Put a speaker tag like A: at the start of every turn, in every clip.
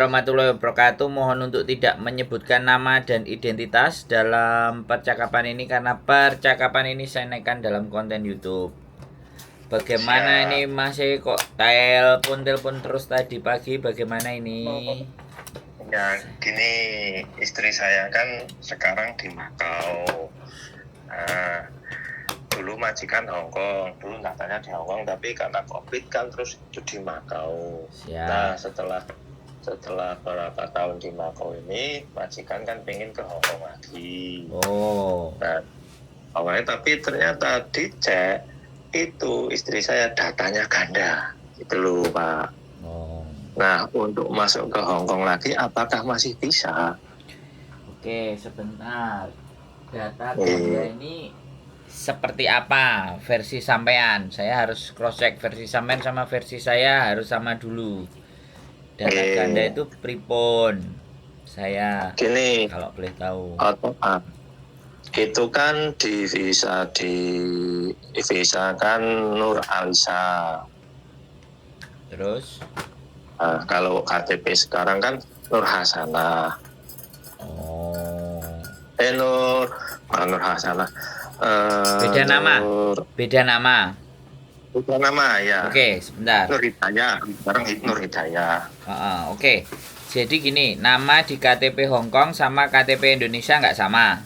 A: Warahmatullahi wabarakatuh. Mohon untuk tidak menyebutkan nama dan identitas dalam percakapan ini karena percakapan ini saya naikkan dalam konten YouTube. Bagaimana
B: Siap.
A: ini masih kok telepon terus tadi pagi? Bagaimana ini?
B: Ya, gini, istri saya kan sekarang di Makau. Nah, dulu majikan Hongkong, dulu datanya di Hongkong, tapi karena COVID kan terus itu di Makau.
A: Siap.
B: Nah, setelah beberapa tahun di Makau ini, majikan kan pengen ke Hongkong lagi.
A: Oh.
B: Nah, awalnya tapi ternyata dicek itu istri saya datanya ganda, itu loh Pak.
A: Oh.
B: Nah, untuk masuk ke Hongkong lagi, apakah masih bisa?
A: Oke, sebentar. Data ganda ini seperti apa versi sampean? Saya harus cross check versi sampean sama versi saya harus sama dulu. Data ganda itu pripun? Saya
B: Gini,
A: kalau boleh tahu.
B: itu kan di visa kan Nur Alisa.
A: Terus?
B: Nah, kalau KTP sekarang kan Nur Hasanah.
A: Oh.
B: Nur Hasanah.
A: Beda nama. Beda nama.
B: Beda nama ya.
A: Oke, sebentar.
B: Nur Hidayah. Sekarang Nur Hidayah.
A: Oke. Jadi gini, nama di KTP Hongkong sama KTP Indonesia nggak sama.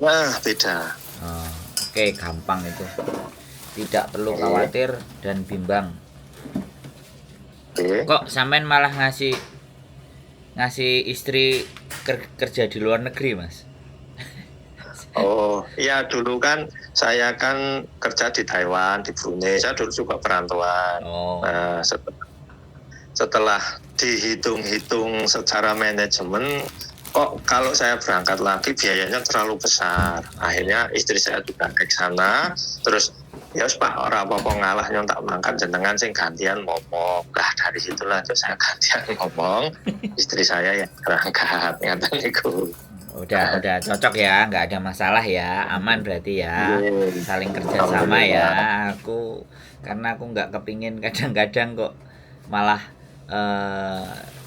B: Nah, beda.
A: Oke, gampang itu. Tidak perlu khawatir dan bimbang. Kok sampean malah ngasih istri kerja di luar negeri, Mas?
B: Oh, iya dulu kan saya kan kerja di Taiwan, di Brunei. Saya dulu juga perantauan.
A: Oh.
B: Nah, setelah dihitung-hitung secara manajemen, kok kalau saya berangkat lagi biayanya terlalu besar. Akhirnya istri saya juga ke sana, terus ya Pak, orang apa ngalah nyontak mangkat jenengan sing gantian ngomong. Lah dari situlah terus saya gantian ngomong, istri saya yang berangkat ngaten niku.
A: Udah cocok ya, nggak ada masalah ya, aman berarti ya, saling kerjasama ya. Karena aku nggak kepingin kadang-kadang kok malah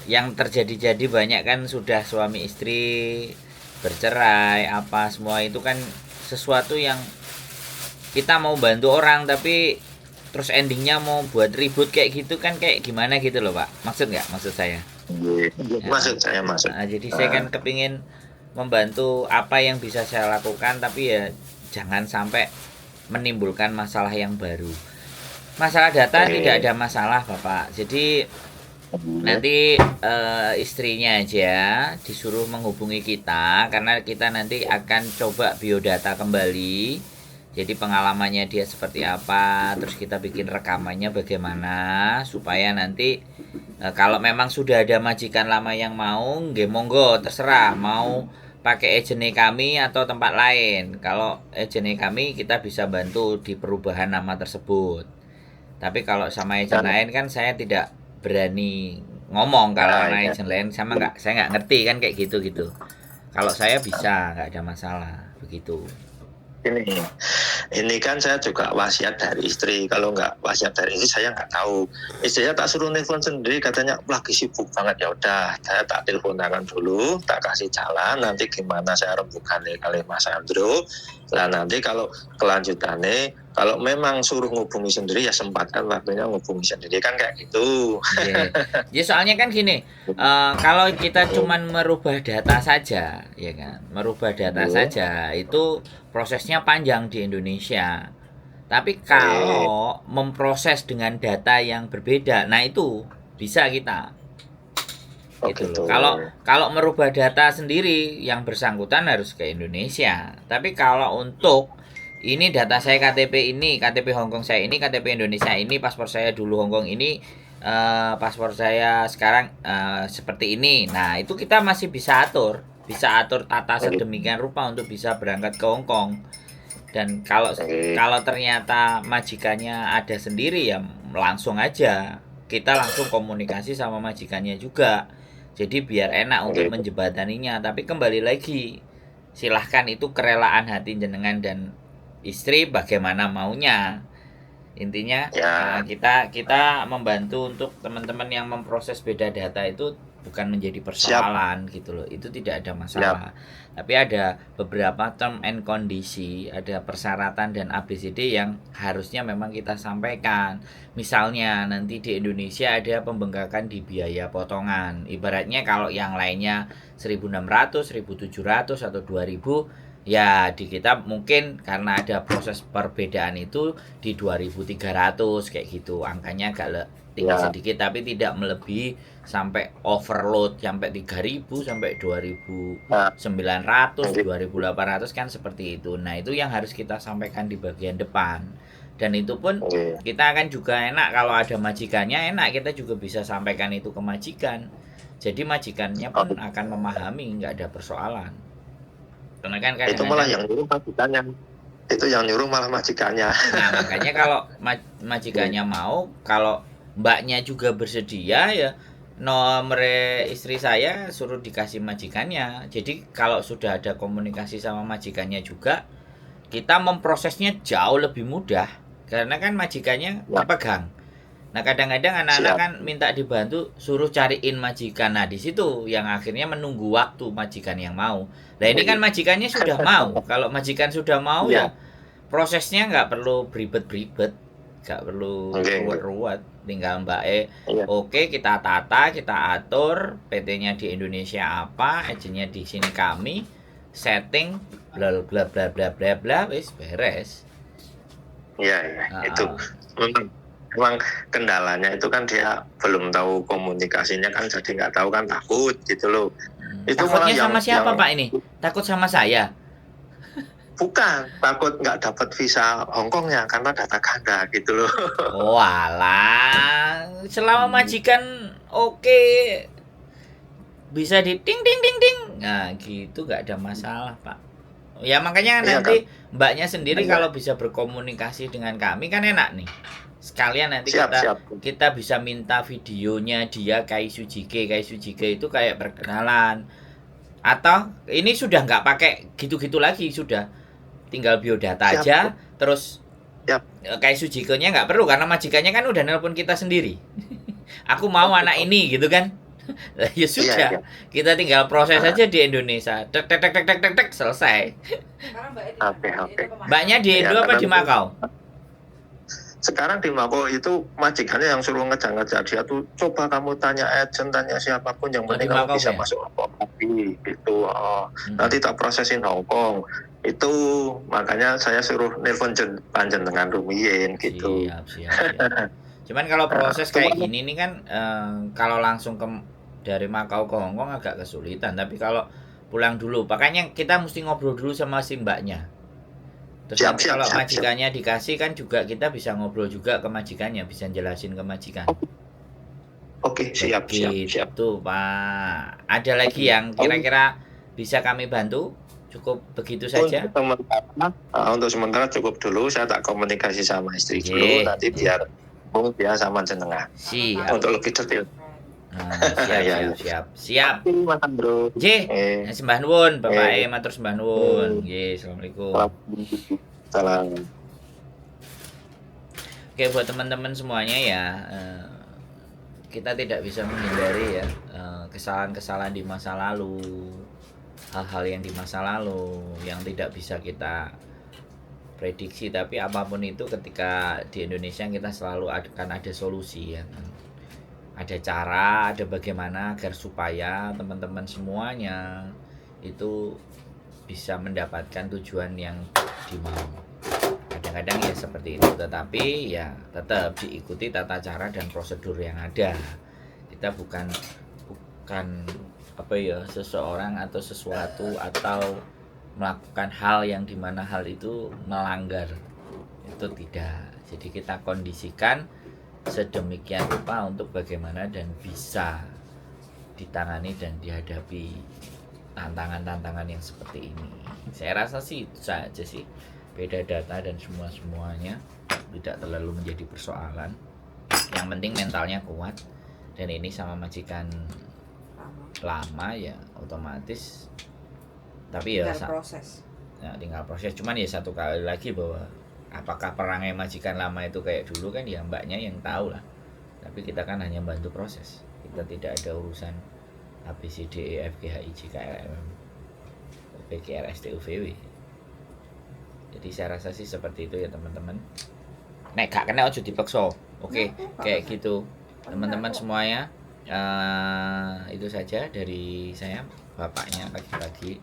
A: yang terjadi banyak kan sudah suami istri bercerai apa semua itu kan sesuatu yang kita mau bantu orang tapi terus endingnya mau buat ribut kayak gitu kan kayak gimana gitu loh Pak, maksud saya?
B: Maksud saya.
A: Jadi saya kan kepingin membantu apa yang bisa saya lakukan tapi ya jangan sampai menimbulkan masalah yang baru. Masalah data tidak ada masalah Bapak. Jadi nanti istrinya aja disuruh menghubungi kita karena kita nanti akan coba biodata kembali. Jadi pengalamannya dia seperti apa, terus kita bikin rekamannya bagaimana supaya nanti kalau memang sudah ada majikan lama yang mau, nggih monggo terserah mau pakai agent kami atau tempat lain. Kalau agent kami kita bisa bantu di perubahan nama tersebut. Tapi kalau sama agent lain kan saya tidak berani ngomong kalau sama agent lain saya nggak ngerti kan kayak gitu. Kalau saya bisa nggak ada masalah begitu.
B: Ini kan saya juga wasiat dari istri. Kalau nggak wasiat dari istri saya nggak tahu. Istri saya tak suruh nelfon sendiri, katanya lagi sibuk banget. Ya udah, saya tak telepon tangan dulu, tak kasih jalan. Nanti gimana saya rembukan kali Mas Andro. Nah nanti kalau kelanjutannya, kalau memang suruh ngubungi sendiri ya sempatkan waktunya ngubungi sendiri kan kayak gitu.
A: Ya soalnya kan gini, kalau kita cuman merubah data saja, ya kan, merubah data saja itu prosesnya panjang di Indonesia. Tapi kalau memproses dengan data yang berbeda, nah itu bisa kita. Gitu loh. Kalau merubah data sendiri yang bersangkutan harus ke Indonesia. Tapi kalau untuk ini data saya KTP ini, KTP Hongkong saya ini, KTP Indonesia ini, paspor saya dulu Hongkong ini, paspor saya sekarang seperti ini. Nah, itu kita masih bisa atur tata sedemikian rupa untuk bisa berangkat ke Hongkong. Dan kalau ternyata majikannya ada sendiri ya langsung aja kita langsung komunikasi sama majikannya juga. Jadi biar enak untuk menjembataninya. Tapi kembali lagi, silahkan itu kerelaan hati jenengan dan istri bagaimana maunya. Intinya kita membantu untuk teman-teman yang memproses beda data itu bukan menjadi persoalan gitu loh. Itu tidak ada masalah. Tapi ada beberapa term and kondisi, ada persyaratan dan ABCD yang harusnya memang kita sampaikan. Misalnya nanti di Indonesia ada pembengkakan di biaya potongan. Ibaratnya kalau yang lainnya 1.600, 1.700 atau 2.000, ya di kita mungkin karena ada proses perbedaan itu di 2.300 kayak gitu. Angkanya agak tinggi sedikit tapi tidak melebihi sampai overload sampai 3.000 sampai 2.900 2.800 kan seperti itu. Nah itu yang harus kita sampaikan di bagian depan, dan itu pun kita akan juga enak kalau ada majikannya, enak kita juga bisa sampaikan itu ke majikan, jadi majikannya pun akan memahami, nggak ada persoalan. Karena kan
B: itu malah yang nyuruh majikannya, itu yang nyuruh malah majikannya.
A: Nah makanya kalau majikannya mau, kalau mbaknya juga bersedia, ya nomor istri saya suruh dikasih majikannya. Jadi kalau sudah ada komunikasi sama majikannya juga, kita memprosesnya jauh lebih mudah karena kan majikannya pegang. Nah kadang-kadang anak-anak kan minta dibantu suruh cariin majikan. Nah di situ yang akhirnya menunggu waktu majikan yang mau. Nah ini kan majikannya sudah mau. Kalau majikan sudah mau ya prosesnya nggak perlu beribet-beribet, nggak perlu ruwet-ruwet. Tinggal Mbak oke, kita tata, kita atur, PT-nya di Indonesia apa, agennya di sini kami, setting, bla bla bla bla bla bla, wis beres.
B: Iya, itu memang kendalanya itu kan dia belum tahu komunikasinya kan, jadi nggak tahu kan, takut gitu loh.
A: Itu takutnya sama siapa Pak ini? Takut sama saya?
B: Bukan, takut nggak dapat visa Hongkongnya karena data ganda gitu loh.
A: Oh alah, selama majikan oke, bisa di ding ding ding ding, nah gitu nggak ada masalah Pak. Ya makanya nanti kan mbaknya sendiri kalau bisa berkomunikasi dengan kami kan enak nih. Sekalian nanti kita bisa minta videonya dia Kaisu Jike itu kayak perkenalan. Atau ini sudah nggak pakai gitu-gitu lagi, sudah tinggal biodata aja, terus Kaisu Jike-nya nggak perlu karena majikannya kan udah nelpon kita sendiri. Aku mau anak ini gitu kan. Ya sudah, kita tinggal proses aja di Indonesia. Tek tek tek tek tek tek selesai. Mbaknya di Indo apa di Makau?
B: Sekarang di Makau itu majikannya yang suruh ngejar-ngejar dia tuh, coba kamu tanya agent, tanya siapapun yang penting kamu bisa masuk Hongkong gitu. Nanti tak prosesin Hongkong itu, makanya saya suruh nelfon panjenengan rumiyin gitu.
A: Siap. Cuman kalau proses kayak gini nih kan kalau langsung dari Makau ke Hongkong agak kesulitan, tapi kalau pulang dulu, makanya kita mesti ngobrol dulu sama si mbaknya. Terus kalau majikannya dikasih kan juga kita bisa ngobrol juga ke majikannya, bisa jelasin ke majikan.
B: Oke, siap.
A: Tuh Pak, ada lagi yang kira-kira bisa kami bantu? Cukup begitu saja?
B: Untuk sementara cukup dulu, saya tak komunikasi sama istri dulu, nanti biar dia sama jenengan.
A: Siap.
B: Untuk lebih detail.
A: Siap.
B: Mas Andro.
A: Sembah nuwun Bapak matur sembah nuwun. Nggih, asalamualaikum.
B: Salam.
A: Oke, buat teman-teman semuanya ya, kita tidak bisa menghindari ya kesalahan-kesalahan di masa lalu, hal-hal yang di masa lalu yang tidak bisa kita prediksi, tapi apapun itu ketika di Indonesia kita selalu akan ada solusi ya kan. Ada cara, ada bagaimana agar supaya teman-teman semuanya itu bisa mendapatkan tujuan yang dimau. Kadang-kadang ya seperti itu, tetapi ya tetap diikuti tata cara dan prosedur yang ada. Kita bukan seseorang atau sesuatu atau melakukan hal yang dimana hal itu melanggar, itu tidak. Jadi kita kondisikan sedemikian rupa untuk bagaimana dan bisa ditangani dan dihadapi tantangan-tantangan yang seperti ini. Saya rasa sih itu saja sih, beda data dan semuanya tidak terlalu menjadi persoalan. Yang penting mentalnya kuat, dan ini sama majikan lama ya otomatis, tapi ya tinggal proses. Cuman ya satu kali lagi bahwa apakah perangai majikan lama itu kayak dulu kan ya mbaknya yang tahu lah, tapi kita kan hanya bantu proses, kita tidak ada urusan A B C D E F G H I J K L M N O P Q R S T U V W. Jadi saya rasa sih seperti itu ya teman-teman. Nek gak kena ojo dipeksa. Oke, kayak gitu. Teman-teman semuanya, itu saja dari saya. Bapaknya pagi-pagi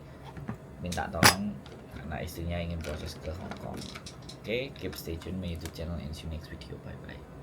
A: minta tolong karena istrinya ingin proses ke Hong Kong. Oke, keep stay tune my YouTube channel and see you next video. Bye bye.